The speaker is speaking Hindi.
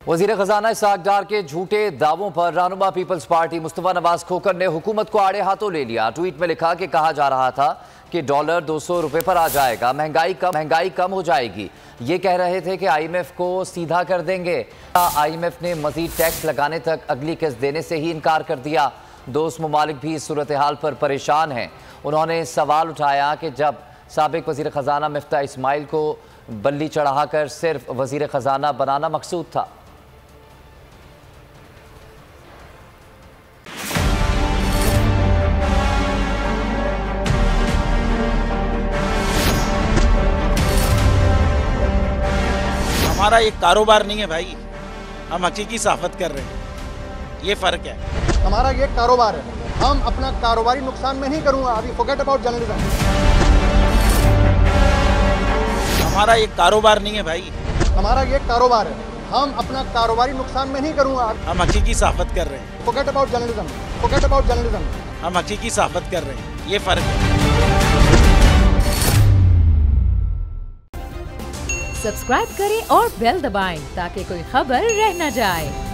वजीर खजाना इसहाक डार के झूठे दावों पर रहनुमा पीपल्स पार्टी मुस्तफा नवाज खोखर ने हुकूमत को आड़े हाथों ले लिया। ट्वीट में लिखा कि कहा जा रहा था कि डॉलर 200 रुपए पर आ जाएगा, महंगाई कम हो जाएगी। ये कह रहे थे कि IMF को सीधा कर देंगे। IMF ने मजीद टैक्स लगाने तक अगली किस्त देने से ही इनकार कर दिया। दोस्त ममालिक भी इस सूरत हाल पर परेशान हैं। उन्होंने सवाल उठाया कि जब साबिक वजीर खजाना मिफ्ता इस्माइल को बल्ली चढ़ाकर सिर्फ वजीर खजाना बनाना मकसूद था। हमारा एक कारोबार नहीं है भाई, हम हकीकी सहाफत कर रहे हैं, ये फर्क है। हमारा ये कारोबार है, हम अपना कारोबारी नुकसान में नहीं करूंगा। अभी फॉरगेट अबाउट जर्नलिज्म। हमारा एक कारोबार नहीं है भाई, हमारा ये कारोबार है, हम अपना कारोबारी नुकसान में नहीं करूंगा। हम हकीकी सहाफत कर रहे हैं। Forget about journalism, forget about journalism. हम हकीकी सहाफत कर रहे हैं, ये फर्क है। सब्सक्राइब करें और बेल दबाएं ताकि कोई खबर रह न जाए।